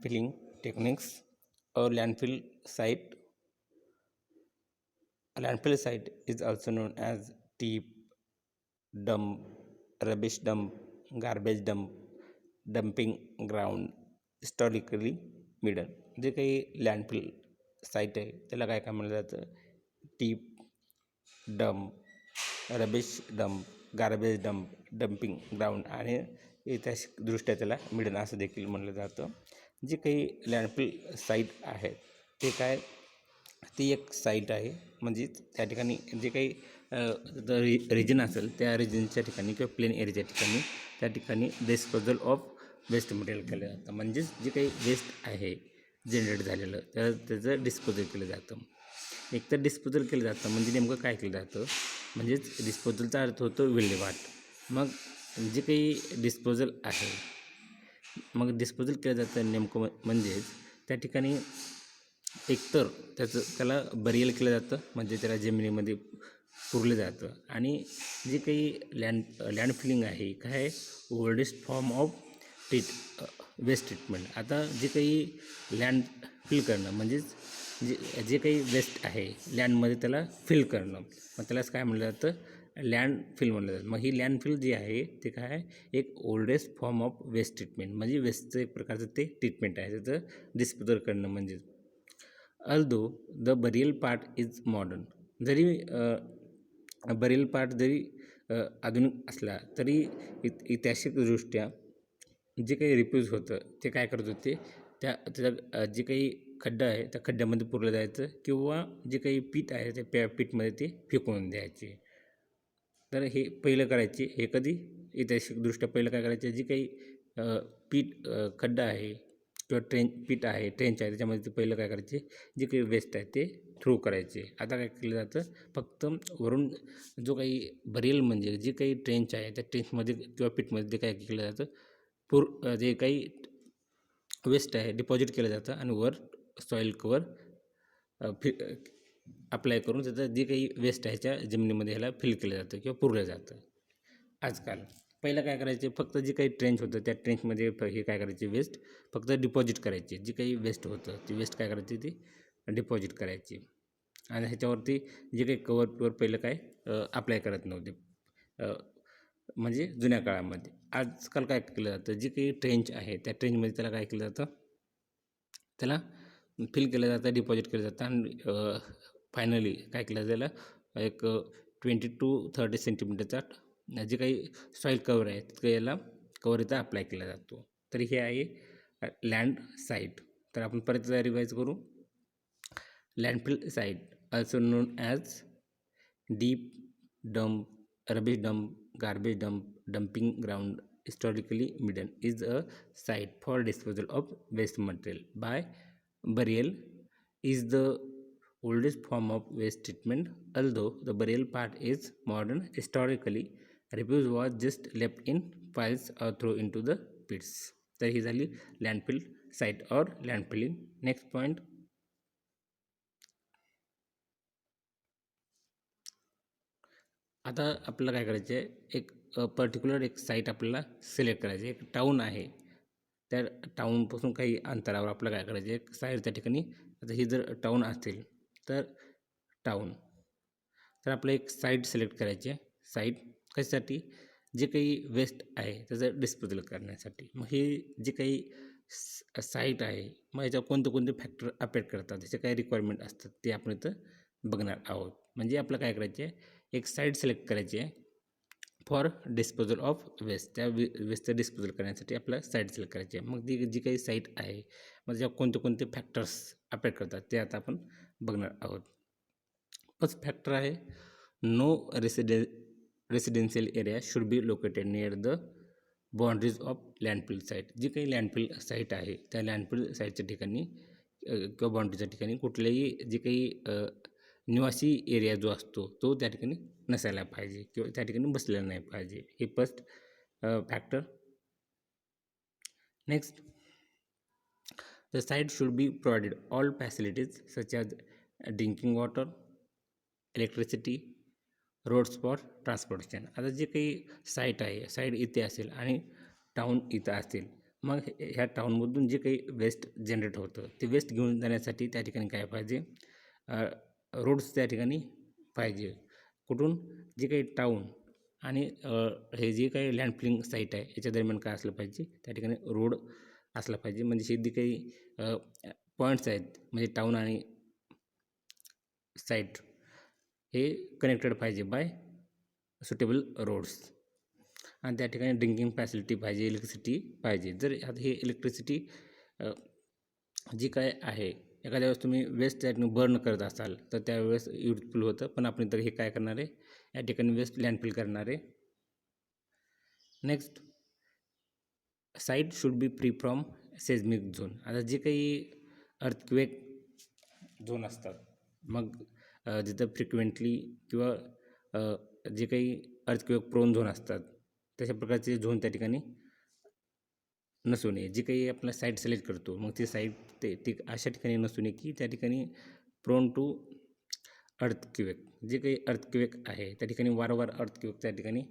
landfilling techniques. A landfill site is also known as tip, dump, rubbish dump, garbage dump, dumping ground, historically मिडन. जे काही landfill site आहे त्याला काय काय म्हणलं जातं? Tip, dump, rubbish dump, garbage dump, dumping ground आणि ऐतिहासिकदृष्ट्या त्याला मिडन असं देखील म्हणलं जातं. जे काही लँडफिल साईट आहेत ते काय, ती एक साईट आहे, म्हणजे त्या ठिकाणी जे काही रिजन असेल त्या रिजनच्या ठिकाणी किंवा प्लेन एरियाच्या ठिकाणी त्या ठिकाणी डिस्पोजल ऑफ वेस्ट मटेरियल केलं जातं. म्हणजेच जे काही वेस्ट आहे जनरेट झालेलं त्याचं डिस्पोजल केलं जातं. एकतर डिस्पोजल केलं जातं म्हणजे नेमकं काय केलं जातं, म्हणजेच डिस्पोजलचा अर्थ होतो विल्हेवाट. मग जे काही डिस्पोजल आहे, मग डिस्पोजल केलं जातं नेमकं म्हणजेच त्या ठिकाणी एकतर त्याला बरियल केलं जातं, म्हणजे त्याला जमिनीमध्ये पुरलं जातं. आणि जे काही लँडफिलिंग आहे काय, oldest form of waste treatment. आता जे काही लँड फिल करणं म्हणजेच जे काही वेस्ट आहे लँडमध्ये त्याला फिल करणं, मग त्यालाच काय म्हणलं जातं? लँडफिल म्हणलं जातं. मग ही लँडफिल जी आहे ते काय आहे, एक oldest form of waste treatment, म्हणजे वेस्टचं एक प्रकारचं ते ट्रीटमेंट आहे, त्याचं डिस्पोजल करणं. म्हणजे although the burial part is modern, जरी बरियल पार्ट जरी आधुनिक असला तरी ऐतिहासिकदृष्ट्या जे काही रिप्यूज होतं ते काय करत होते, त्याचा जे काही खड्डा आहे त्या खड्ड्यामध्ये पुरलं जायचं, किंवा जे काही पीठ आहे त्या पीठमध्ये ते फेकून द्यायचे. तर हे पहिलं करायचे. हे कधी ऐतिहासिकदृष्ट्या पहिलं काय करायचे, जे काही पीठ खड्डा आहे किंवा पीठ आहे, ट्रेंच आहे, त्याच्यामध्ये ते पहिलं काय करायचे, जे काही वेस्ट आहे ते थ्रो करायचे. आता काय केलं जातं, फक्त वरून जो काही बरियल म्हणजे जे काही ट्रेंच आहे त्या ट्रेंचमध्ये किंवा पीठमध्ये ते काय केलं जातं, जे काही वेस्ट आहे डिपॉझिट केलं जातं आणि वर सॉईल कवर अप्लाय करून त्याचं जे काही वेस्ट आहे त्या जमिनीमध्ये ह्याला फिल केलं जातं किंवा पुरलं जातं. आजकाल पहिलं काय करायचे, फक्त जे काही ट्रेंच होतं त्या ट्रेंचमध्ये हे काय करायचे, वेस्ट फक्त डिपॉझिट करायचे. जे काही वेस्ट होतं ते वेस्ट काय करायचे, ते डिपॉझिट करायचे आणि ह्याच्यावरती जे काही कवर पहिलं काय अप्लाय करत नव्हते, म्हणजे जुन्या काळामध्ये. आजकाल काय केलं जातं, जे काही ट्रेंच आहे त्या ट्रेंचमध्ये त्याला काय केलं जातं, त्याला फिल केलं जातं, डिपॉझिट केलं जातं आणि फायनली काय केलं जातं, त्याला एक 20 to 30 सेंटीमीटरचा जे काही सॉईल कवर आहे तितकं याला कवर इथं अप्लाय केला जातो. तर हे आहे लँड साईट. तर आपण परत रिवाईज करू. Landfill site also known as deep dump, rubbish dump, garbage dump, dumping ground, historically midden, is a site for disposal of waste material by burial, is the oldest form of waste treatment. Although the burial part is modern, historically refuse was just left in piles or thrown into the pits. तर ही झाली landfill site और लँडफिलिंग. Next point, आता आपल्याला काय करायचं आहे, एक पर्टिक्युलर एक साईट आपल्याला सिलेक्ट करायची. एक टाऊन आहे, त्या टाऊनपासून काही अंतरावर आपल्याला काय करायचं आहे, एक साईट त्या ठिकाणी. आता ही जर टाऊन असेल तर टाऊन, तर आपलं एक साईट सिलेक्ट करायची आहे. साईट कशासाठी, जे काही वेस्ट आहे त्याचं डिस्पोजल करण्यासाठी. मग हे जे काही साईट आहे, मग याच्यावर कोणते कोणते फॅक्टर अफेक्ट करतात, त्याचे काही रिक्वायरमेंट असतात ते आपण इथं बघणार आहोत. म्हणजे आपलं काय करायचे आहे, एक साईट सिलेक्ट करायची आहे फॉर डिस्पोजल ऑफ वेस्ट. त्या वेस्टचं डिस्पोजल करण्यासाठी आपल्याला साईट सिलेक्ट करायची आहे. मग ती जी काही साईट आहे मग त्याच्यावर कोणते कोणते फॅक्टर्स अफेक्ट करतात ते आता आपण बघणार आहोत. फर्स्ट फॅक्टर आहे, no residential area should be located near the boundaries of landfill site. जी काही लँडफिल साईट आहे त्या लँडफिल साईटच्या ठिकाणी किंवा बाउंड्रीच्या ठिकाणी कुठल्याही जे काही निवासी एरिया जो असतो तो त्या ठिकाणी नसायला पाहिजे किंवा त्या ठिकाणी बसलेला नाही पाहिजे. हे first factor. Next, the site should be provided all facilities such as drinking water, electricity, roads for transportation. आता जे काही साईट आहे, साईट इथे असेल आणि टाऊन इथं असेल, मग ह्या टाऊनमधून जे काही वेस्ट जनरेट होतं ते वेस्ट घेऊन जाण्यासाठी त्या ठिकाणी काय पाहिजे, रोड्स त्या ठिकाणी पाहिजे. कुठून, जे काही टाऊन आणि हे जे काही लँडफिलिंग साईट आहे याच्या दरम्यान काय असलं पाहिजे, त्या ठिकाणी रोड असला पाहिजे. म्हणजे जे काही पॉईंट्स आहेत म्हणजे टाऊन आणि साईट हे कनेक्टेड पाहिजे बाय सुटेबल रोड्स. आणि त्या ठिकाणी ड्रिंकिंग फॅसिलिटी पाहिजे, इलेक्ट्रिसिटी पाहिजे. जर आता हे इलेक्ट्रिसिटी जी काय आहे, एखाद्या वेळेस तुम्ही वेस्ट त्या ठिकाणी बर्न करत असाल तर त्यावेळेस युजफुल होतं, पण आपण तर हे काय करणार आहे, या ठिकाणी वेस्ट लँडफिल करणार आहे. Next, site should be free from seismic zone. आता जे काही अर्थक्वेक झोन असतात, मग जिथं फ्रिक्वेंटली किंवा जे काही अर्थक्वेक प्रोन झोन असतात तशा प्रकारचे झोन त्या ठिकाणी नसू नये. जी काही आपला साईट सिलेक्ट करतो मग ती साईट ती अशा ठिकाणी नसू नये की त्या ठिकाणी प्रोन टू अर्थक्वेक, जे काही अर्थक्वेक आहे त्या ठिकाणी वारंवार अर्थक्वेक त्या ठिकाणी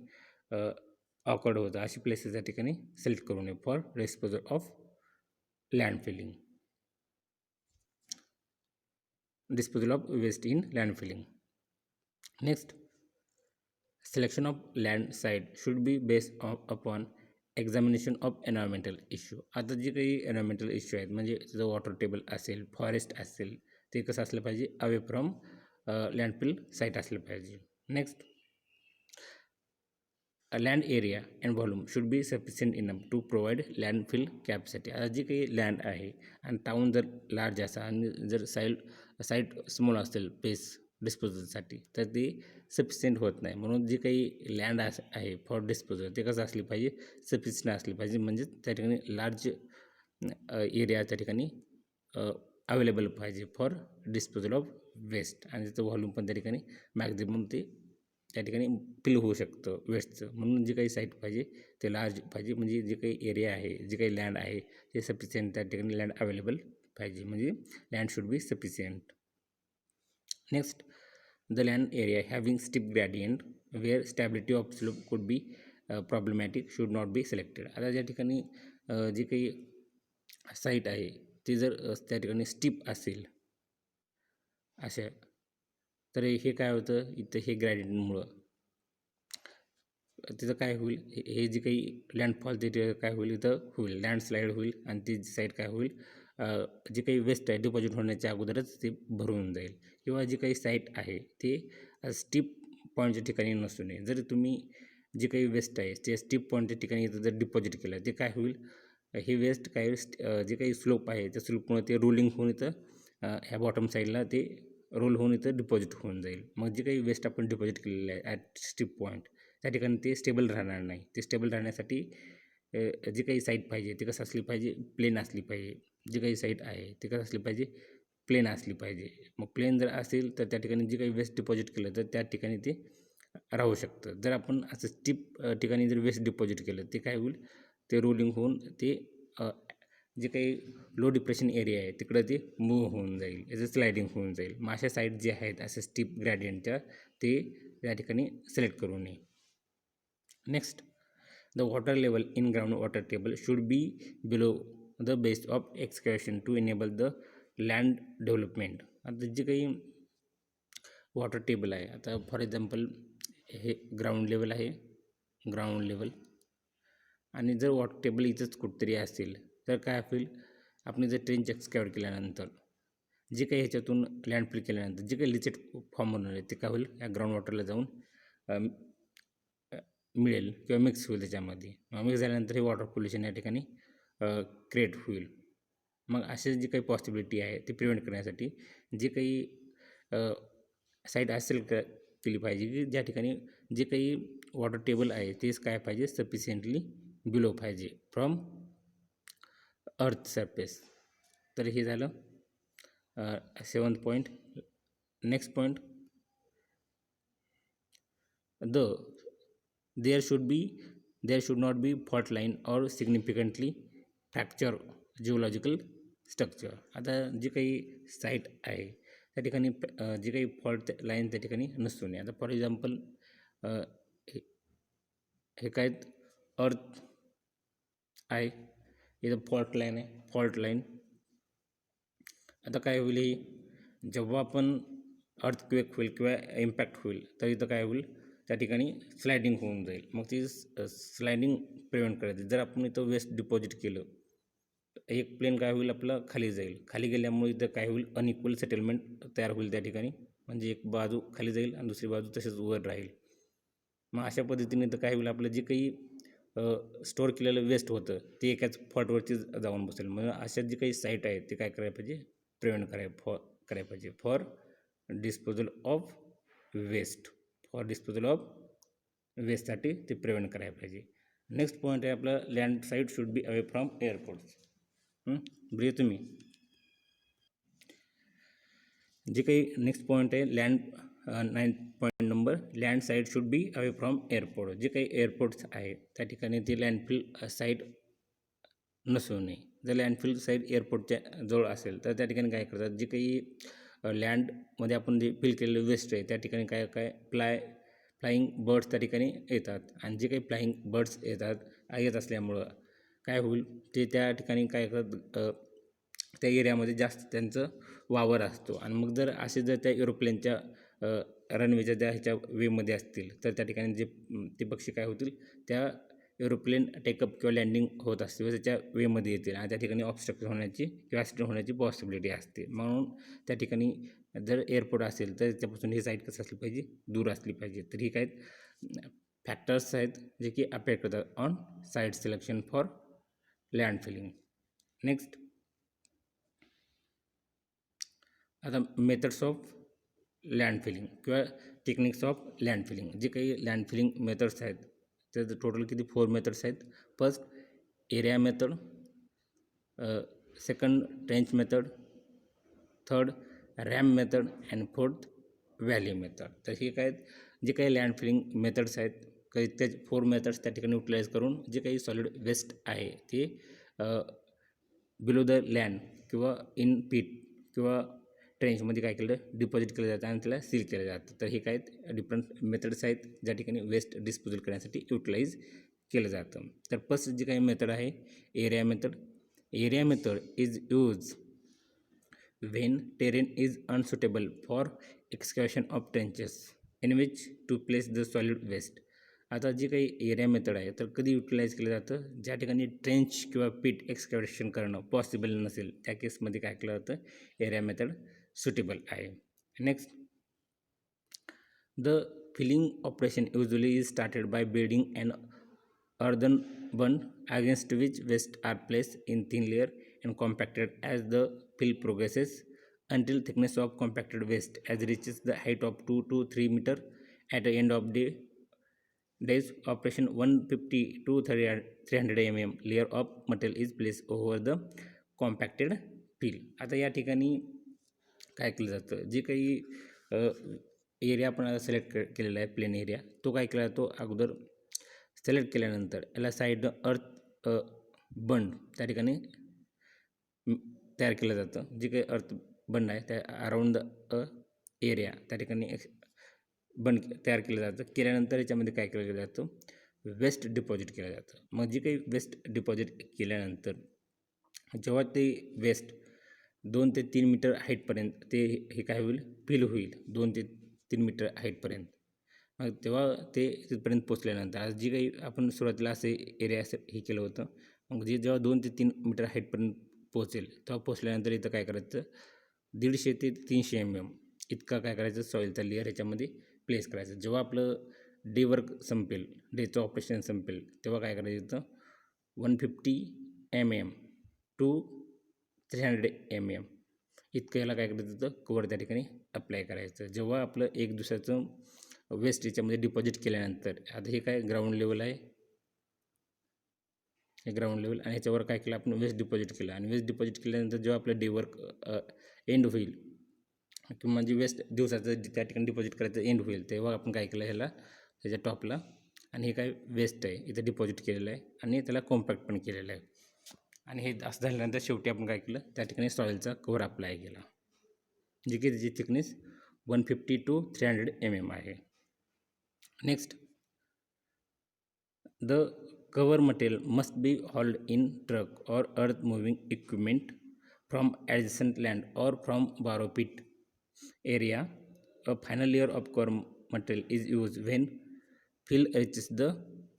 ऑकर्ड होतं. अशी प्लेसेस त्या ठिकाणी सिलेक्ट करू नये for disposal of landfilling, disposal of waste in landfilling. Next, selection of land site should be based upon examination of environmental issue. आता जे काही एन्व्हायरमेंटल इश्यू आहेत म्हणजे जर वॉटर टेबल असेल, फॉरेस्ट असेल, ते कसं असलं पाहिजे, अवे फ्रॉम लँडफिल साईट असलं पाहिजे. Next, land area and volume should be sufficient enough to provide landfill capacity. आता जी काही लँड आहे आणि टाऊन जर लार्ज असा आणि जर साईट स्मॉल असेल पेस डिस्पोजलसाठी तर ते सफिशियंट होत नाही. म्हणून जी काही लँड आहे फॉर डिस्पोजल ते कसं असली पाहिजे, सफिशियंट असली पाहिजे. म्हणजे त्या ठिकाणी लार्ज एरिया त्या ठिकाणी अवेलेबल पाहिजे फॉर डिस्पोजल ऑफ वेस्ट, आणि त्याचं व्हॉल्यूम पण त्या ठिकाणी मॅक्झिमम ते त्या ठिकाणी फिल होऊ शकतं वेस्टचं. म्हणून जे काही साईट पाहिजे ते लार्ज पाहिजे. म्हणजे जे काही एरिया आहे, जे काही लँड आहे ते सफिशियंट त्या ठिकाणी लँड अवेलेबल पाहिजे. म्हणजे land should be sufficient. Next, the land area having steep gradient where stability of slope could be problematic should not be selected. आता ज्या ठिकाणी जी काही साईट आहे ती जर त्या ठिकाणी स्टीप असेल अशा, तर हे काय होतं, इथं हे ग्रॅडियंटमुळं तिथं काय होईल, हे जे काही लँडफॉल ते काय होईल, इथं होईल लँडस्लाईड होईल आणि ती साईट काय होईल, जे काही वेस्ट आहे डिपॉझिट होण्याच्या अगोदरच ते भरून जाईल. किंवा जी काही साईट आहे ते स्टीप पॉईंटच्या ठिकाणी नसू नये. जर तुम्ही जे काही वेस्ट आहे ते स्टीप पॉईंटच्या ठिकाणी इथं जर डिपॉझिट केलं ते काय होईल, हे वेस्ट काय जे काही स्लोप आहे त्या स्लोपमुळे ते रोलिंग होऊन इथं ह्या बॉटम साईडला ते रोल होऊन इथं डिपॉझिट होऊन जाईल. मग जे काही वेस्ट आपण डिपॉझिट केलेलं आहे ॲट स्टीप पॉईंट त्या ठिकाणी ते स्टेबल राहणार नाही. ते स्टेबल राहण्यासाठी जी काही साईट पाहिजे ती कसं असली पाहिजे, प्लेन असली पाहिजे. जी काही साईट आहे ती कसं असली पाहिजे, प्लेन असली पाहिजे. मग प्लेन जर असेल तर त्या ठिकाणी जे काही वेस्ट डिपॉझिट केलं तर त्या ठिकाणी ते राहू शकतं. जर आपण असं स्टीप ठिकाणी जर वेस्ट डिपॉझिट केलं ते काय होईल, ते रोलिंग होऊन ते जे काही लो डिप्रेशन एरिया आहे तिकडं ते मूव्ह होऊन जाईल, याचं स्लायडिंग होऊन जाईल. मग अशा साईट जे आहेत अशा स्टीप ग्रॅडियंटच्या ते त्या ठिकाणी सिलेक्ट करू नये. Next, the water level in ground water table should be below the base of excavation to enable the land development. आता जे काही वॉटर टेबल आहे, आता फॉर एक्झाम्पल हे ग्राउंड लेवल आहे, ग्राउंड लेवल, आणि जर वॉटर टेबल इथंच कुठतरी असेल तर काय होईल, आपण जर ट्रेंच एक्सकॅव्हेट केल्यानंतर जे काही ह्याच्यातून लँडफिल केल्यानंतर जे काही लिचेट फॉर्म होणार आहे ते काय होईल, या ग्राउंड वॉटरला जाऊन मिळेल किंवा मिक्स होईल त्याच्यामध्ये. मिक्स झाल्यानंतर हे वॉटर पोल्युशन या ठिकाणी क्रिएट होईल. मग असे जी काही पॉसिबिलिटी आहे ती प्रिव्हेंट करण्यासाठी जे काही साईट असेल केली पाहिजे की ज्या ठिकाणी जे काही वॉटर टेबल आहे तेच काय पाहिजे, सफिशियंटली बिलो पाहिजे फ्रॉम अर्थ सरफेस. तर हे झालं 7th point. Next point, there should not be fault line or significantly fracture geological structure. आता जी काही साईट आहे त्या ठिकाणी जी काही फॉल्ट लाईन त्या ठिकाणी नसू नये. आता फॉर एक्झाम्पल हे काय अर्थ आहे इथं फॉल्ट लाईन आहे, फॉल्ट लाईन. आता काय होईल, ही जेव्हा आपण अर्थक्वेक होईल किंवा इम्पॅक्ट होईल तर इथं काय होईल, त्या ठिकाणी स्लायडिंग होऊन जाईल. मग ती स्लायडिंग प्रिव्हेंट करायची. जर आपण इथं वेस्ट डिपॉझिट केलं, एक प्लेन काय होईल, आपलं खाली जाईल. खाली गेल्यामुळे इथं काय होईल, अनइक्वल सेटलमेंट तयार होईल त्या ठिकाणी. म्हणजे एक बाजू खाली जाईल आणि दुसरी बाजू तसेच वर राहील. मग अशा पद्धतीने तर काय होईल, आपलं जे काही स्टोअर केलेलं वेस्ट होतं ते एकाच फॉल्टवरती जाऊन बसेल. मग अशा जे काही साईट आहेत ते काय करायला पाहिजे, प्रिव्हेंट करायला पाहिजे for disposal of waste. For disposal of वेस्टसाठी ते प्रिव्हेंट करायला पाहिजे. नेक्स्ट पॉईंट आहे आपलं, land site should be away from airports. Breathe तुम्ही. जे काही नेक्स्ट पॉईंट आहे land 9 point number, land site should be away from airport. जे काही एअरपोर्ट्स आहे त्या ठिकाणी ते लँडफिल साईट नसू नये. जर लँडफिल साईट एअरपोर्टच्या जवळ असेल तर त्या ठिकाणी काय करतात, जे काही लँडमध्ये आपण जे फिल केलेलं वेस्ट आहे त्या ठिकाणी काय फ्लाईंग बर्ड्स त्या ठिकाणी येतात. आणि जे काही फ्लाईंग बर्ड्स येत असल्यामुळं काय होईल, ते त्या ठिकाणी काय करतात, त्या एरियामध्ये जास्त त्यांचं वावर असतो. आणि मग जर असे जर त्या एरोप्लेनच्या रनवेच्या ज्या ह्याच्या वेमध्ये असतील तर त्या ठिकाणी जे ते पक्षी काय होतील, त्या एरोप्लेन टेकअप किंवा लँडिंग होत असते त्याच्या वेमध्ये येतील आणि त्या ठिकाणी ऑब्स्ट्रक्शन होण्याची किंवा ॲक्सिडेंट होण्याची पॉसिबिलिटी असते. म्हणून त्या ठिकाणी जर एअरपोर्ट असेल तर त्याच्यापासून ही साईट कसं असली पाहिजे, दूर असली पाहिजे. तर ही काय फॅक्टर्स आहेत जे की अफेक्ट करतात on site selection for land filling. Next, आता मेथड्स ऑफ लँड फिलिंग किंवा टेक्निक्स ऑफ लँड फिलिंग. जे काही लँड फिलिंग मेथड्स आहेत त्याचं टोटल किती 4 मेथड्स आहेत. First area method, second trench method, third RAM method and fourth valley method. तर हे काय जे काही लँड फिलिंग मेथड्स आहेत काही त्या 4 मेथड्स त्या ठिकाणी युटिलाइज करून जे काही सॉलिड वेस्ट आहे ते बिलो द लँड किंवा इन पीट किंवा ट्रेंचमध्ये काय केलं, डिपॉझिट केलं जातं आणि त्याला सील केलं जातं. तर हे काय डिफरंट मेथड्स आहेत ज्या ठिकाणी वेस्ट डिस्पोजल करण्यासाठी युटिलाइज केलं जातं. तर फर्स्ट जी काही मेथड आहे area method. Area method is use when terrain is unsuitable for excavation of trenches in which to place the solid waste. आता जी काही एरिया मेथड आहे तर कधी युटिलाइज केलं जातं, ज्या ठिकाणी ट्रेंच किंवा पीट एक्सकॅव्हेशन करणं पॉसिबल नसेल त्या केसमध्ये काय केलं जातं, एरिया मेथड सुटेबल आहे. Next, the filling operation usually is started by building and earthen bund against which waste are placed in thin layer and compacted as the fill progresses until thickness of compacted waste as reaches the height of 2 to 3 meter. At the end of the day's operation 150 to 300 mm layer of material is placed over the compacted fill. आता या ठिकाणी काय केलं जातं, जे काही area आपण select केलेला आहे प्लेन एरिया तो काय केला जातो, अगोदर सिलेक्ट केल्यानंतर याला साईड अर्थ बंड त्या ठिकाणी तयार केलं जातं. जे काही अर्थ बंड आहे त्या अराउंड द एरिया त्या ठिकाणी बंड तयार केलं जातं. केल्यानंतर याच्यामध्ये काय केलं जातं, वेस्ट डिपॉझिट केलं जातं. मग जे काही वेस्ट डिपॉझिट केल्यानंतर जेव्हा ते वेस्ट 2 ते 3 मीटर हाईटपर्यंत ते हे काय होईल, फिल होईल 2 ते 3 मीटर हाईटपर्यंत. मग तेव्हा ते तिथपर्यंत पोचल्यानंतर आज जी काही आपण सुरुवातीला असे एरिया हे केलं होतं, मग जे जेव्हा 2 ते 3 मीटर हाईटपर्यंत पोचेल तेव्हा पोचल्यानंतर इथं काय करायचं, 150 ते 300 mm इतका काय करायचं सॉईलचा लेअर ह्याच्यामध्ये प्लेस करायचं. जेव्हा आपलं डे वर्क संपेल, डेचं ऑपरेशन संपेल तेव्हा काय करायचं, इथं 150 mm टू 300 mm इतकं याला काय करायचं, होतं कवर त्या ठिकाणी अप्लाय करायचं. जेव्हा आपलं एक दिवसाचं वेस्ट याच्यामध्ये डिपॉझिट केल्यानंतर आता हे काय ग्राउंड लेवल आहे, हे ग्राउंड लेवल आणि ह्याच्यावर काय केलं आपण वेस्ट डिपॉझिट केलं. आणि वेस्ट डिपॉझिट केल्यानंतर जेव्हा आपलं डे वर्क एंड होईल किंवा म्हणजे वेस्ट दिवसाचं त्या ठिकाणी डिपॉझिट करायचं एंड होईल तेव्हा आपण काय केलं, ह्याला ह्याच्या टॉपला आणि हे काय वेस्ट आहे इथं डिपॉझिट केलेलं आहे आणि त्याला कॉम्पॅक्ट पण केलेलं आहे. आणि हे असं झाल्यानंतर शेवटी आपण काय केलं, त्या ठिकाणी सॉईलचा कवर अप्लाय केला, जे की त्याची थिकनेस 150 to 300 mm आहे. Next, the cover material must be hauled in truck or earth moving equipment from adjacent land or from borrow pit area. A final layer of cover material is used when fill reaches the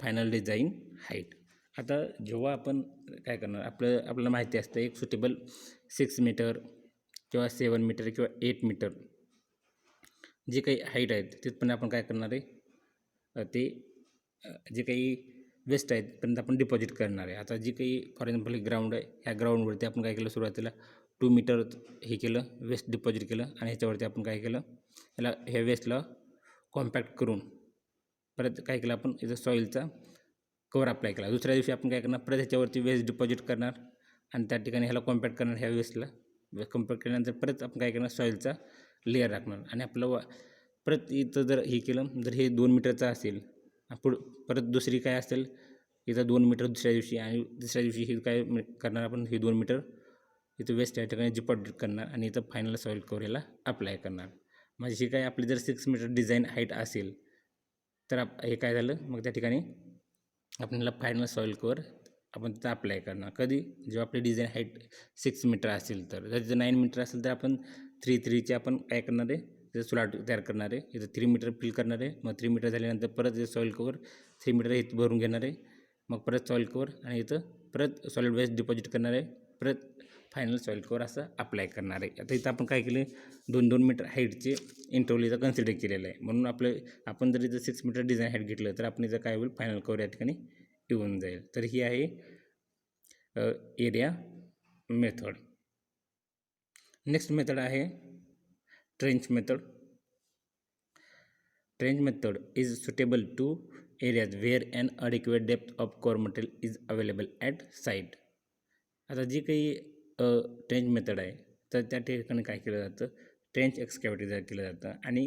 final design height. आता जेव्हा आपण काय करणार, आपल्याला माहिती असतं एक suitable 6 metre किंवा 7 मीटर किंवा 8 मीटर जे काही हाईट आहेत तिथपर्यंत आपण काय करणार आहे, ते जे काही वेस्ट आहेत पर्यंत आपण डिपॉझिट करणार आहे. आता जी काही फॉर एक्झाम्पल ग्राउंड आहे, ह्या ग्राउंडवरती आपण काय केलं, सुरुवातीला 2 मीटर हे केलं, वेस्ट डिपॉझिट केलं आणि ह्याच्यावरती आपण काय केलं, ह्याला ह्या वेस्टला कॉम्पॅक्ट करून परत काय केलं, आपण इथं सॉईलचा कवर अप्लाय केला. दुसऱ्या दिवशी आपण काय करणार, परत ह्याच्यावरती वेस्ट डिपॉझिट करणार आणि त्या ठिकाणी ह्याला कॉम्पॅक्ट करणार. ह्या वेस्टला कॉम्पॅक्ट केल्यानंतर परत आपण काय करणार, सॉईलचा लेअर राखणार आणि आपलं परत इथं जर हे केलं, जर हे 2 मीटरचं असेल, परत दुसरी काय असेल इथं 2 मीटर दुसऱ्या दिवशी आणि तिसऱ्या दिवशी हे काय करणार आपण, हे 2 मीटर इथं वेस्ट या ठिकाणी डिपॉझिट करणार आणि इथं फायनल सॉईल कवर याला अप्लाय करणार. म्हणजे ही काय आपली जर 6 मीटर डिझाईन हाईट असेल तर हे काय झालं, मग त्या ठिकाणी आपल्याला फायनल सॉईल कवर आपण तिथं अप्लाय करणार. कधी, जेव्हा आपली डिझाईन हाईट 6 मीटर असेल तर. जर तिथं 9 मीटर असेल तर आपण 3-3चे आपण काय करणार आहे, तिथं स्लॉट तयार करणार आहे. इथं 3 मीटर फिल करणार आहे. मग 3 मीटर झाल्यानंतर परत सॉईल कवर 3 मीटर इथं भरून घेणार आहे. मग परत सॉईल कवर आणि इथं परत सॉलिड वेस्ट डिपॉझिट करणार आहे. परत फायनल सॉईल कवर असं अप्लाय करणार आहे. आता इथं आपण काय केलं, 2-2 मीटर हाईटचे इंटरव्हल इथं कन्सिडर केलेलं आहे. म्हणून आपण जर इथं 6 मीटर डिझाईन हाईट घेतलं तर आपण इथं काय होईल, फायनल कवर या ठिकाणी येऊन जाईल. तर ही आहे एरिया मेथड. नेक्स्ट मेथड आहे trench method. Trench method is suitable to areas where an adequate depth of core material is available at site. आता जी काही ट्रेंच मेथड आहे तर त्या ठिकाणी काय केलं जातं, ट्रेंच एक्सकॅव्हेटर केलं जातं. आणि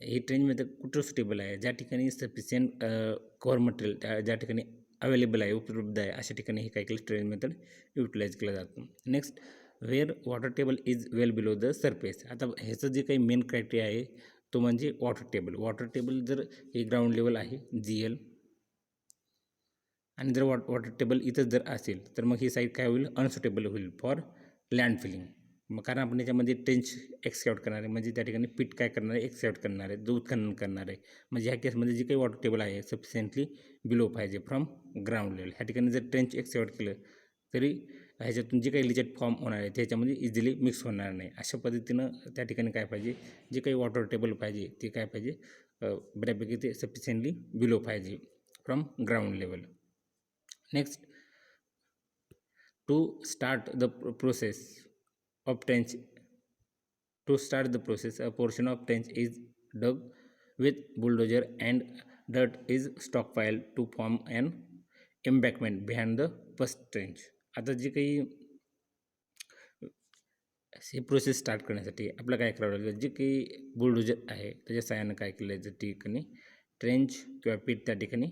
ही ट्रेंच मेथड कुठं सुटेबल आहे, ज्या ठिकाणी सफिशियंट कोअर मटेरियल ज्या ठिकाणी अवेलेबल आहे, उपलब्ध आहे, अशा ठिकाणी हे काय केलं, ट्रेंच मेथड युटिलाइज केलं जातं. Next, where water table is well below the surface. आता ह्याचं जे काही मेन क्रायटेरिया आहे तो म्हणजे वॉटर टेबल. जर हे ग्राउंड लेवल आहे GL आणि जर वॉटर टेबल इथंच जर असेल तर मग ही साईट काय होईल, अनसुटेबल होईल फॉर लँड फिलिंग. मग कारण आपण याच्यामध्ये ट्रेंच एक्सकॅव्हेट करणार आहे, म्हणजे त्या ठिकाणी पिट काय करणार आहे, एक्सकॅव्हेट करणार आहे, जो उत्खनन करणार आहे. म्हणजे ह्या केसमध्ये जे काही वॉटर टेबल आहे सफिशियंटली बिलो पाहिजे फ्रॉम ग्राउंड लेवल. ह्या ठिकाणी जर ट्रेंच एक्सकॅव्हेट केलं तरी ह्याच्यातून जे काही लिचेट फॉर्म होणार आहे त्याच्यामध्ये इझिली मिक्स होणार नाही. अशा पद्धतीनं त्या ठिकाणी काय पाहिजे, जे काही वॉटर टेबल पाहिजे ते काय पाहिजे, बऱ्यापैकी ते सफिशियंटली बिलो पाहिजे from ground level. Next, to start the process of trench a portion of trench is dug with bulldozer and dirt is stockpiled to form an embankment behind the first trench. आता जी काही ही process start करण्यासाठी आपलं काय करावं लागेल, जे काही बुलडोजर आहे त्याच्या साहाय्यानं काय केलं आहे, त्या ठिकाणी ट्रेंच किंवा पीठ त्या ठिकाणी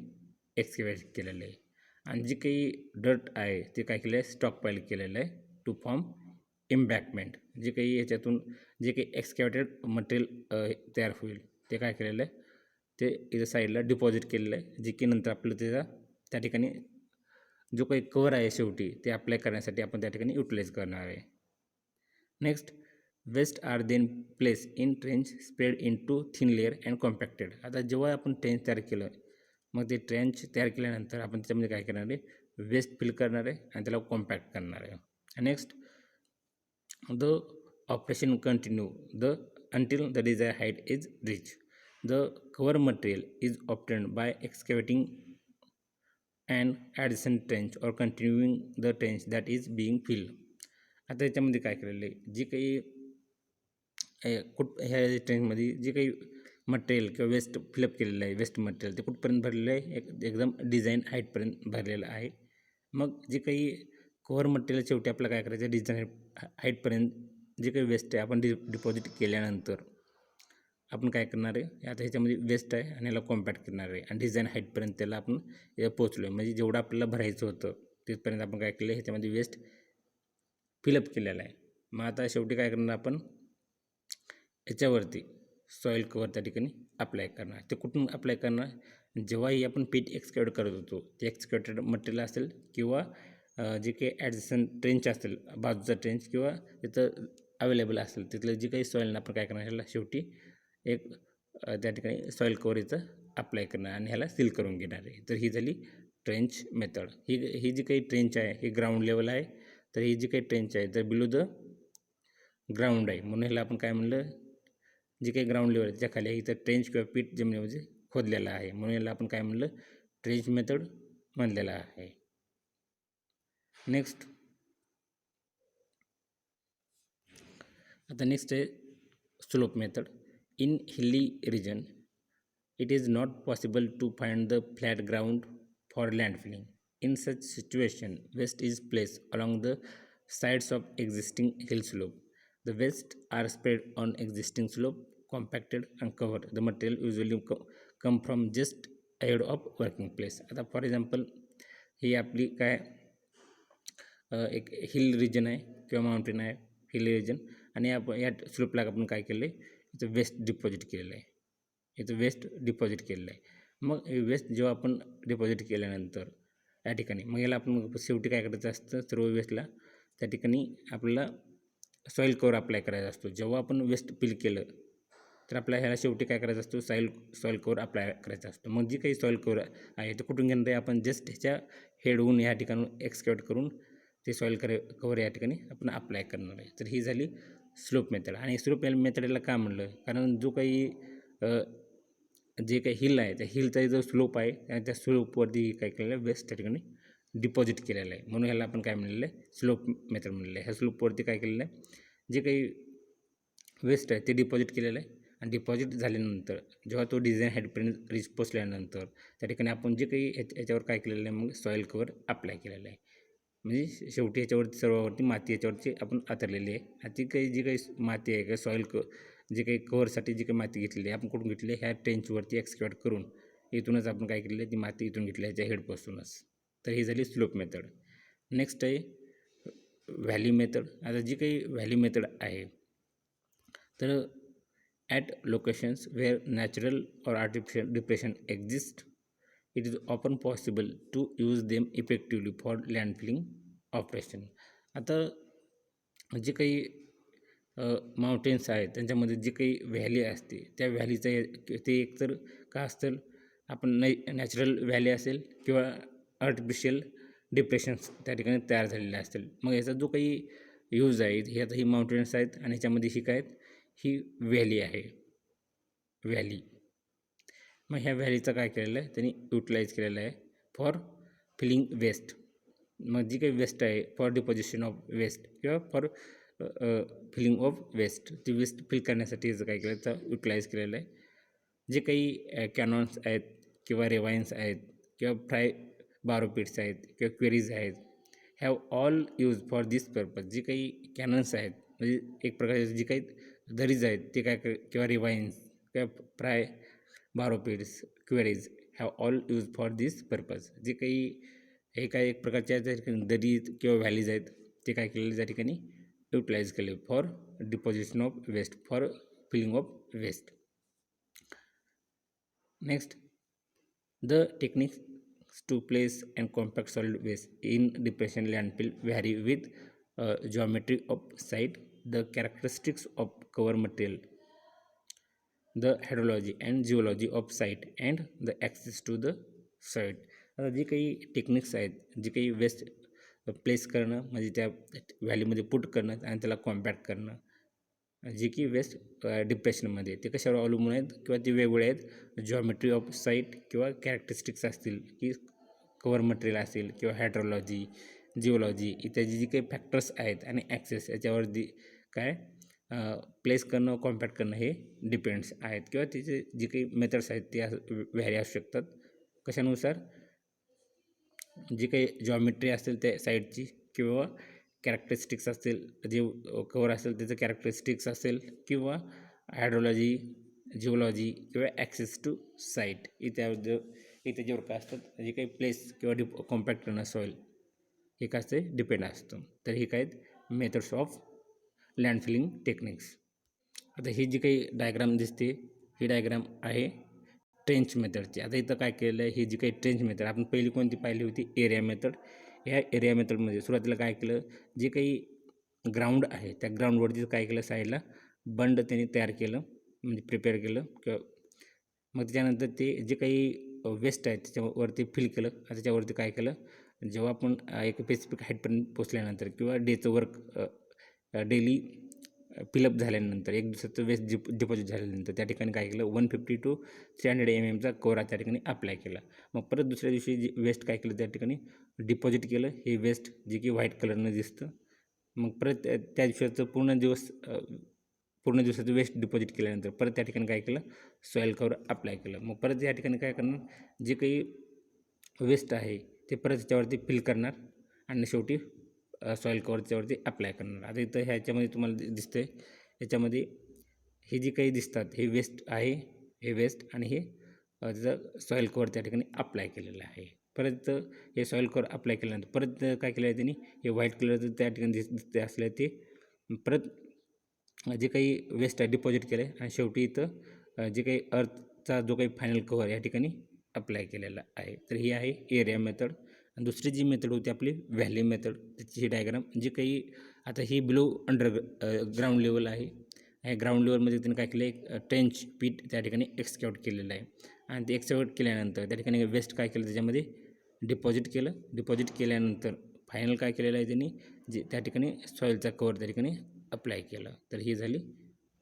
एक्सकॅव्हेट केलेलं आहे आणि जे काही डर्ट आहे ते काय केलं आहे, स्टॉक पाईल केलेलं आहे टू फॉर्म एम्बॅकमेंट. जे काही ह्याच्यातून जे काही एक्सकॅव्हेटेड मटेरियल तयार होईल ते काय केलेलं आहे, ते इथं साईडला डिपॉझिट केलेलं आहे, जे की नंतर आपलं त्या ठिकाणी जो काही कवर आहे शेवटी ते अप्लाय करण्यासाठी आपण त्या ठिकाणी युटिलाइज करणार आहे. Next, waste are then place in trench spread into thin layer and compacted. आता जेव्हा आपण ट्रेंच तयार केलं मग ते ट्रेंच तयार केल्यानंतर आपण त्याच्यामध्ये काय करणार आहे, वेस्ट फिल करणार आहे आणि त्याला कॉम्पॅक्ट करणार आहे. Next, the operation continue until the desired height is reached. The cover material is obtained by excavating an adjacent trench or continuing the trench that is being filled. आता याच्यामध्ये काय केलेलं आहे, जी काही ह्या ट्रेंचमध्ये जे काही मटेरियल किंवा वेस्ट फिलअप केलेलं आहे, वेस्ट मटेरियल ते कुठपर्यंत भरलेलं आहे, एकदम डिझाईन हाईटपर्यंत भरलेलं आहे. मग जे काही कव्हर मटेरियल शेवटी आपल्याला काय करायचं, डिझाईन हाईटपर्यंत जे काही वेस्ट आहे आपण डिपॉझिट केल्यानंतर आपण काय करणार आहे, आता ह्याच्यामध्ये वेस्ट आहे आणि याला कॉम्पॅक्ट करणार आहे आणि डिझाईन हाईटपर्यंत त्याला आपण पोचलो आहे. म्हणजे जेवढं आपल्याला भरायचं होतं तिथपर्यंत आपण काय केलं, ह्याच्यामध्ये वेस्ट फिलअप केलेला आहे. मग आता शेवटी काय करणार आपण, याच्यावरती सॉईल कवर त्या ठिकाणी अप्लाय करणार. ते कुठून अप्लाय करणार? जेव्हाही आपण पीट एक्सकॅव्हेट करत होतो ते एक्सकॅव्हेटेड मटेरियल असेल किंवा जे काही ॲडजस्टंट ट्रेंच असेल, बाजूचा ट्रेंच किंवा तिथं अवेलेबल असेल तिथलं जे काही सॉईलनं आपण काय करणार, ह्याला शेवटी एक त्या ठिकाणी सॉईल कवर इथं अप्लाय करणार आणि ह्याला सील करून घेणार आहे. तर ही झाली ट्रेंच मेथड. ही जी काही ट्रेंच आहे ही ग्राउंड लेवल आहे. तर ही जी काही ट्रेंच आहे तर बिलो द ग्राउंड आहे, म्हणून ह्याला आपण काय म्हणलं, जे काही ग्राउंड लेवल त्याच्या खाली आहे इथं ट्रेंच किंवा पीट जमिनीमध्ये खोदलेला आहे, म्हणून याला आपण काय म्हणलं, ट्रेंच मेथड म्हणलेला आहे. नेक्स्ट आहे स्लोप मेथड. इन हिली region it is not possible to find the flat ground for landfilling. In such situation, waste is placed along the sides of existing hill slope. The waste are spread on existing slope, compacted and covered. The material usually come from just ahead of working place. आता for example ही आपली काय एक hill region आहे किंवा mountain आहे, hill region, आणि आपण या स्लोपला आपण काय केलं आहे, इथं वेस्ट डिपॉझिट केलेलं आहे. इथं वेस्ट डिपॉझिट केलेलं आहे. मग वेस्ट जेव्हा आपण डिपॉझिट केल्यानंतर या ठिकाणी मग याला आपण शेवटी काय करायचं असतं, सर्व वेस्टला त्या ठिकाणी आपल्याला सॉईल कवर अप्लाय करायचा असतो. जेव्हा आपण वेस्ट फिल केलं तर आपल्याला ह्याला शेवटी काय करायचं असतो, सॉईल कवर अप्लाय करायचा असतो. मग जी काही सॉईल कवर आहे ते कुठून घेणार आहे, आपण जस्ट ह्याच्या हेडहून या ठिकाणी एक्सकॅव्हेट करून ते सॉईल कवर या ठिकाणी आपण अप्लाय करणार आहे. तर ही झाली स्लोप मेथड. आणि स्लोप मेथडला का म्हणलं, कारण जो काही जे काही हिल आहे त्या हिलचा जो स्लोप आहे आणि त्या स्लोपवरती काय केलेलं आहे, वेस्ट त्या ठिकाणी डिपॉझिट केलेलं आहे, म्हणून ह्याला आपण काय म्हणलेलं आहे, स्लोप मेथड म्हणलेलं आहे. ह्या स्लोपवरती काय केलेलं आहे, जे काही वेस्ट आहे ते डिपॉझिट केलेलं आहे. आणि डिपॉझिट झाल्यानंतर जेव्हा तो डिझाईन हेडपर्यंत रीच पोचल्यानंतर त्या ठिकाणी आपण जे काही याच्यावर काय केलेलं आहे, मग सॉईल कवर अप्लाय केलेलं आहे. म्हणजे शेवटी याच्यावरती सर्वावरती माती याच्यावरती आपण आतरलेली आहे. आणि जी काही माती आहे किंवा सॉईल जे काही कवरसाठी जी काही माती घेतलेली आहे आपण कुठून घेतली आहे, ह्या ट्रेंचवरती एक्सकॅव्हेट करून इथूनच आपण काय केलेलं आहे, ती माती इथून घेतली आहे ह्याच्या हेडपासूनच. तर ही झाली स्लोप मेथड. नेक्स्ट आहे व्हॅली मेथड. आता जी काही व्हॅली मेथड आहे तर at locations where natural or artificial depression exist it is often possible to use them effectively for landfilling operation. आता जे काही माउंटेन्स आहेत त्यांच्यामध्ये जी काही व्हॅली असते त्या व्हॅलीचं ते एकतर का असतं, आपण नॅचरल व्हॅली असेल किंवा आर्टिफिशियल डिप्रेशन्स त्या ठिकाणी तयार झालेले असतील. मग याचा जो काही यूज आहे हे आता ही माउंटेन्स आहेत आणि ह्याच्यामध्ये ही काय, ही व्हॅली आहे व्हॅली. मग ह्या व्हॅलीचं काय केलेलं आहे त्यांनी युटिलाइज केलेलं आहे फॉर फिलिंग वेस्ट. मग जी काही वेस्ट आहे फॉर डिपॉझिशन ऑफ वेस्ट किंवा फॉर फिलिंग ऑफ वेस्ट, ती वेस्ट फिल करण्यासाठी काय केलं तर युटिलाइज केलेलं आहे. जे काही कॅनॉन्स आहेत किंवा रेवाइन्स आहेत किंवा फ्राय बारोपिट्स आहेत किंवा क्वेरीज आहेत, have all use for this purpose. जी काही कॅनन्स आहेत म्हणजे एक प्रकारचे जी काही दरीज आहेत ते काय किंवा रिवाइन्स किंवा fry borrow pits quarries have all use for this purpose. जे काही हे काय एक प्रकारच्या दरी किंवा व्हॅलीज आहेत ते काय केलेले त्या ठिकाणी युटिलाइज केले for deposition of waste, for filling of waste. Next the techniques to place and compact solid waste in depression landfill vary with geometry of site, the characteristics of cover material, the hydrology and geology of site and the access to the site. आता जी काही techniques आहेत, जी काही waste place करणं म्हणजे त्या व्हॅलीमध्ये put करणं आणि त्याला कॉम्पॅक्ट करणं, जी की वेस्ट डिप्रेशनमध्ये ते कशावर अवलंबून आहेत किंवा ते वेगवेगळे आहेत. जॉमेट्री ऑफ साईट किंवा कॅरेक्टरिस्टिक्स असतील की कवर मटेरियल असेल किंवा हायड्रोलॉजी, जिओलॉजी इत्यादी जी काही फॅक्टर्स आहेत आणि ॲक्सेस याच्यावरती काय प्लेस करणं कॉम्पॅक्ट करणं हे डिपेंड्स आहेत. किंवा तिचे जे काही मेथड्स आहेत ते व्हॅरी असू शकतात. कशानुसार, जी काही जॉमेट्री असेल त्या साईडची किंवा कॅरेक्टरिस्टिक्स असतील, जे कवर असेल त्याचं कॅरेक्टरिस्टिक्स असेल किंवा हायड्रोलॉजी, जिओलॉजी किंवा ॲक्सेस टू साईट इत्यादीवर काय असतात, जे काही प्लेस किंवा कॉम्पॅक्ट करणं सॉईल हे काय असते डिपेंड असतं. तर हे काय मेथड्स ऑफ लँडफिलिंग टेक्निक्स. आता ही जी काही डायग्राम दिसते ही डायग्राम आहे ट्रेंच मेथडची. आता इथं काय केलेलं आहे, ही जी काही ट्रेंच मेथड आपण पहिली कोणती पाहिली होती, एरिया मेथड. ह्या एरिया मेथडमध्ये सुरुवातीला काय केलं, जे काही ग्राउंड आहे त्या ग्राउंडवरती काय केलं, साईडला बंड त्यांनी तयार केलं, म्हणजे प्रिपेअर केलं किंवा मग त्याच्यानंतर ते जे काही वेस्ट आहे त्याच्यावरती फिल केलं. त्याच्यावरती काय केलं, जेव्हा आपण एक स्पेसिफिक हाईटपर्यंत पोचल्यानंतर किंवा डेचं वर्क डेली फिलअप झाल्यानंतर, एक दिवसाचं वेस्ट डिपॉझिट झाल्यानंतर त्या ठिकाणी काय केलं, 150 to 300 mm कोरा त्या ठिकाणी अप्लाय केला. मग परत दुसऱ्या दिवशी जे वेस्ट काय केलं, त्या ठिकाणी डिपॉझिट केलं. हे वेस्ट जे की व्हाईट कलरनं दिसतं. मग परत त्या दिवसाचं पूर्ण दिवसाचं वेस्ट डिपॉझिट केल्यानंतर परत त्या ठिकाणी काय केलं, सॉईल कवर अप्लाय केलं. मग परत या ठिकाणी काय करणार, जे काही वेस्ट आहे ते परत त्याच्यावरती फिल करणार आणि शेवटी सॉईल कवरच्यावरती अप्लाय करणार. आता इथं ह्याच्यामध्ये तुम्हाला दिसतं आहे, याच्यामध्ये हे जे काही दिसतात हे वेस्ट आहे, हे वेस्ट आणि हे त्याचं सॉईल कवर त्या ठिकाणी अप्लाय केलेलं आहे. परत हे सॉईल कवर अप्लाय केल्यानंतर परत काय केलं आहे त्यांनी, हे व्हाईट कलरचं त्या ठिकाणी दिसते असलं ते परत जे काही वेस्ट आहे डिपॉझिट केलं आहे आणि शेवटी इथं जे काही अर्थचा जो काही फायनल कवर या ठिकाणी अप्लाय केलेला आहे. तर ही आहे एरिया मेथड. आणि दुसरी जी मेथड होती आपली व्हॅली मेथड, त्याची ही डायग्राम जी काही आता ही बिलो ग्राउंड लेवल आहे. ह्या ग्राउंड लेवलमध्ये त्यांनी काय केलं, एक ट्रेंच पीट त्या ठिकाणी एक्सकॅव्हट केलेलं आहे. आणि ते एक्सकॅव्हट केल्यानंतर त्या ठिकाणी वेस्ट काय केलं, त्याच्यामध्ये डिपॉझिट केलं. डिपॉझिट केल्यानंतर फायनल काय केलेलं आहे त्यांनी, जे त्या ठिकाणी सॉईलचा कवर त्या ठिकाणी अप्लाय केलं. तर ही झाली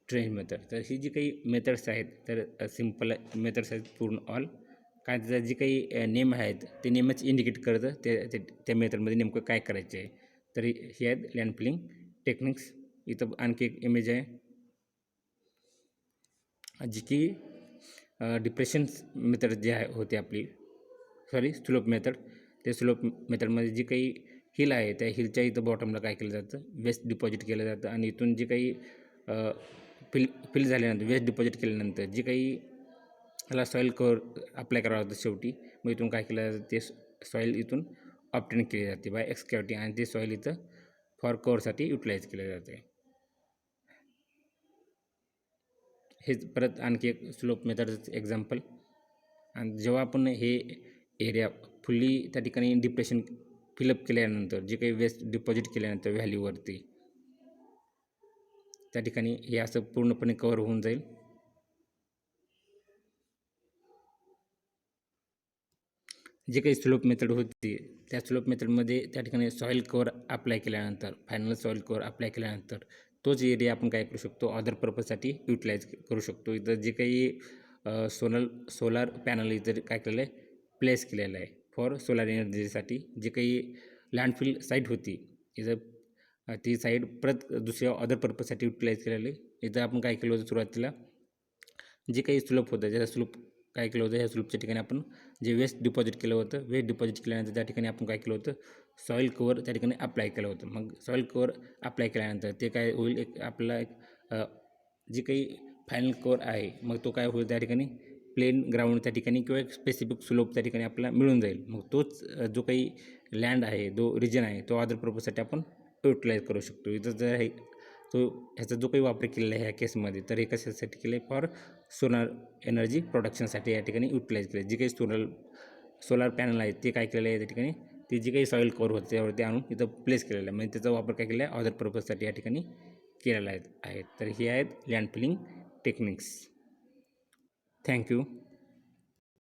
ट्रेंच मेथड. तर ही जी काही मेथड्स आहेत तर सिम्पल मेथड्स आहेत पूर्ण ऑल. काय त्याचं जे काही नेम आहेत ते नेमच इंडिकेट करतं त्या मेथडमध्ये नेमकं काय करायचं आहे. तर ही आहेत लँड फिलिंग टेक्निक्स. इथं आणखी एक इमेज आहे जी की डिप्रेशन मेथड जी आहे होती आपली, स्लोप मेथड. ते स्लोप मेथडमध्ये जी काही हिल आहे त्या हिलच्या इथं बॉटमला काय केलं जातं, वेस्ट डिपॉझिट केलं जातं. आणि इथून जे काही फिल झाल्यानंतर वेस्ट डिपॉझिट केल्यानंतर जे काही त्याला सॉईल कवर अप्लाय करावं लागतं शेवटी. मग इथून काय केलं जातं, ते सॉईल इथून ऑप्टेन केली जाते बाय एक्सकॅव्हिटिंग आणि ते सॉईल इथं फॉर कवरसाठी युटिलाइज केले जाते. हेच परत आणखी एक स्लोप मेथडचं एक्झाम्पल. आणि जेव्हा आपण हे एरिया फुल्ली त्या ठिकाणी डिप्रेशन फिलअप केल्यानंतर जे काही वेस्ट डिपॉझिट केल्यानंतर व्हॅल्यूवरती त्या ठिकाणी हे असं पूर्णपणे कवर होऊन जाईल. जे काही स्लोप मेथड होती त्या स्लोप मेथडमध्ये त्या ठिकाणी सॉईल कवर अप्लाय केल्यानंतर, फायनल सॉईल कवर अप्लाय केल्यानंतर तोच एरिया आपण काय करू शकतो, अदर पर्पजसाठी युटिलाइज करू शकतो. इथं जे काही सोलार पॅनल इथं काय केलेलं आहे, प्लेस केलेलं आहे फॉर सोलार एनर्जीसाठी. जे काही लँडफिल साईट होती इथं ती साईट परत दुसऱ्या अदर पर्पजसाठी युटिलाइज केलेलं आहे. इथं आपण काय केलं होतं, सुरुवातीला जे काही स्लोप होतं ज्याचा स्लोप काय केलं होतं, ह्या स्लोपच्या ठिकाणी आपण जे वेस्ट डिपॉझिट केलं होतं, वेस्ट डिपॉझिट केल्यानंतर त्या ठिकाणी आपण काय केलं होतं, सॉईल कवर त्या ठिकाणी अप्लाय केलं होतं. मग सॉईल कवर अप्लाय केल्यानंतर ते काय होईल, एक आपला एक जे काही फायनल कवर आहे मग तो काय होईल, त्या ठिकाणी प्लेन ग्राउंड त्या ठिकाणी किंवा एक स्पेसिफिक स्लोप त्या ठिकाणी आपल्याला मिळून जाईल. मग तोच जो काही लँड आहे, जो रिजन आहे, तो अदर पर्पजसाठी आपण युटिलाइज करू शकतो. इथं जर आहे तो ह्याचा जो काही वापर केलेला आहे ह्या केसमध्ये, तर हे कशासाठी केलं आहे, फॉर सोलार एनर्जी प्रोडक्शनसाठी या ठिकाणी युटिलाइज केले. जे काही सोलार पॅनल आहेत ते काय केलेलं आहे, त्या ठिकाणी ते जे काही सॉईल कवर होतं त्यावरती आणून इथं प्लेस केलेलं आहे. म्हणजे त्याचा वापर काय केला आहे, अदर पर्पजसाठी या ठिकाणी केलेला आहे. तर हे आहेत लँड फिलिंग टेक्निक्स. थँक्यू.